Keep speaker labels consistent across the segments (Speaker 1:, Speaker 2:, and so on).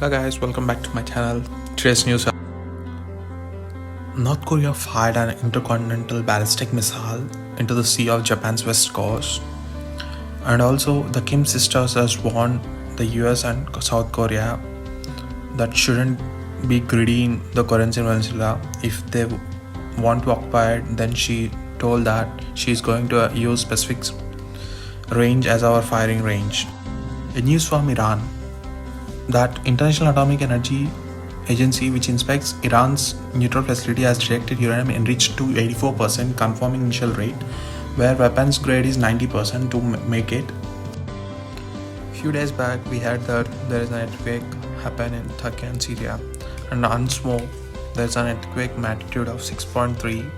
Speaker 1: Hello guys, welcome back to my channel. Today's news. North Korea fired an intercontinental ballistic missile into the sea of Japan's west coast. And also the Kim sisters has warned the US and South Korea that shouldn't be greedy in the Korean Peninsula. If they want to occupy it, then she told that she is going to use specific range as our firing range. A news from Iran that International Atomic Energy Agency, which inspects Iran's nuclear facility, has detected uranium enriched to 84%, confirming initial rate, where weapons grade is 90% to make it. Few days back, we heard that there is an earthquake happen in Turkey and Syria, and once more, there is an earthquake magnitude of 6.3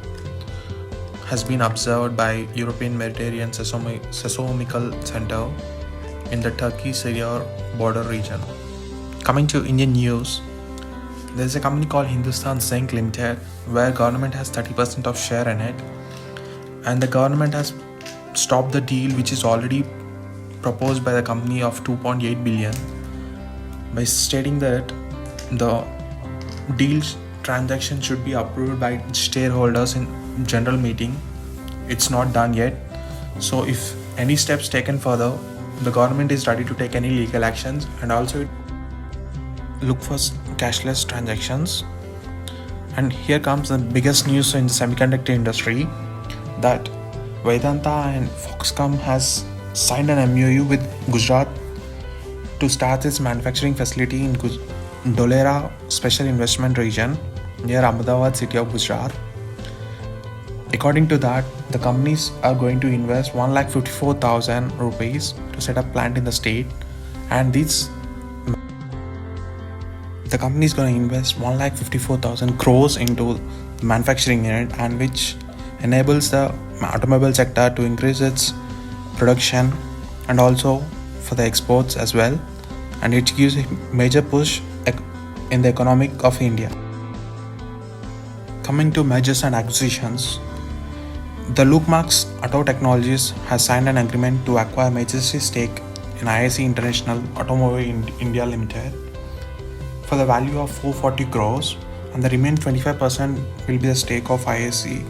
Speaker 1: has been observed by European Mediterranean Seismical Center in the Turkey-Syria border region. Coming to Indian news, there is a company called Hindustan Zinc Limited where government has 30% of share in it, and the government has stopped the deal which is already proposed by the company of 2.8 billion by stating that the deal transaction should be approved by shareholders in general meeting. It's not done yet, so if any steps taken further, the government is ready to take any legal actions, and also look for cashless transactions. And here comes the biggest news in the semiconductor industry, that Vedanta and Foxconn has signed an MOU with Gujarat to start its manufacturing facility in Dholera Special Investment Region near Ahmedabad city of Gujarat. According to that, the companies are going to invest 1,54,000 rupees to set up plant in the state, and the company is going to invest 1,54,000 crores into the manufacturing unit, and which enables the automobile sector to increase its production and also for the exports as well, and it gives a major push in the economic of India. Coming to mergers and acquisitions, the Lookmarks Auto Technologies has signed an agreement to acquire majority stake in IAC International Automobile India Limited for the value of 440 crores, and the remaining 25% will be the stake of IAC.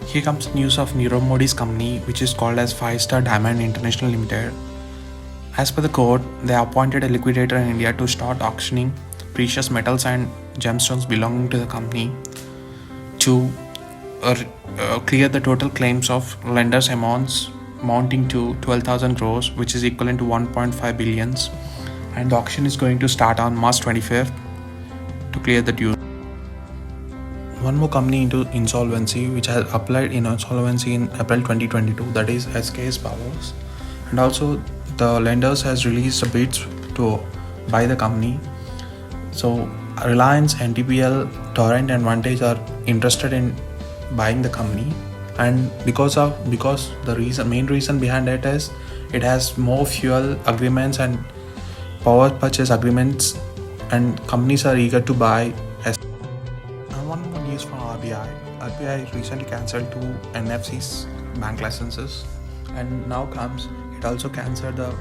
Speaker 1: Here comes news of Nirav Modi's company, which is called as 5-Star Diamond International Limited. As per the court, they appointed a liquidator in India to start auctioning precious metals and gemstones belonging to the company to clear the total claims of lenders' amounts amounting to 12,000 crores, which is equivalent to 1.5 billions. And the auction is going to start on March 25th to clear the dues. One more company into insolvency, which has applied in insolvency in April 2022, that is SKS Powers. And also the lenders has released the bids to buy the company. So Reliance, NTPL, Torrent and Vantage are interested in buying the company, and because the main reason behind it is it has more fuel agreements and power purchase agreements, and companies are eager to buy. And one more news from RBI. RBI recently cancelled 2 NFC's bank licenses, and now it also cancelled the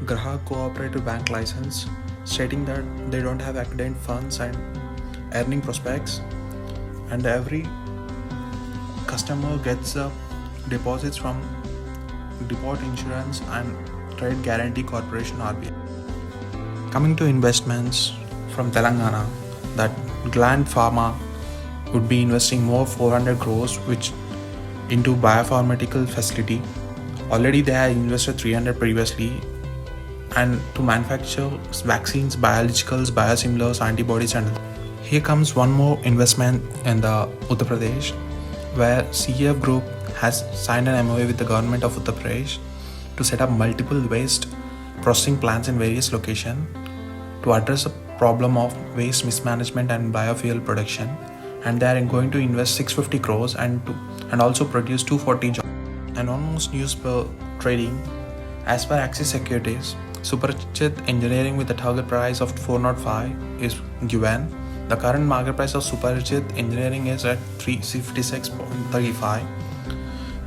Speaker 1: Grahak Cooperative Bank license, stating that they don't have accurate funds and earning prospects, and every customer gets deposits from Deposit Insurance and Trade Guarantee Corporation RBI. Coming to investments from Telangana, that Gland Pharma would be investing more 400 crores into biopharmaceutical facility. Already they have invested 300 previously, and to manufacture vaccines, biologicals, biosimilars, antibodies. And here comes one more investment in the Uttar Pradesh, where CF Group has signed an MOU with the government of Uttar Pradesh to set up multiple waste processing plants in various locations to address the problem of waste mismanagement and biofuel production, and they are going to invest 650 crores and also produce 240 jobs. And almost news per trading, as per Axis Securities, Superchit Engineering with a target price of 405 is given. The current market price of Superchit Engineering is at 356.35.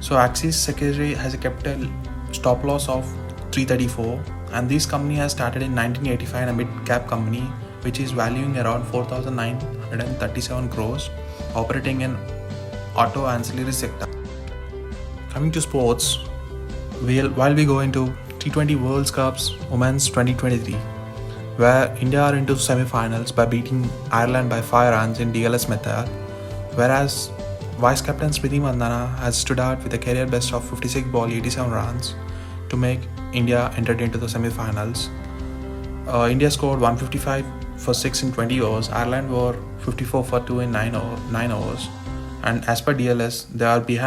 Speaker 1: So Axis Securities has kept a stop loss of 334 and this company has started in 1985 a mid-cap company which is valuing around 4,937 crores, operating in auto ancillary sector. Coming to sports, while we go into T20 World Cups Women's 2023, where India are into semi-finals by beating Ireland by 5 runs in DLS method, whereas Vice Captain Smriti Mandhana has stood out with a career best of 56 ball 87 runs to make India entered into the semi-finals. India scored 155 for 6 in 20 overs, Ireland were 54 for 2 in 9 overs, and as per DLS, they are behind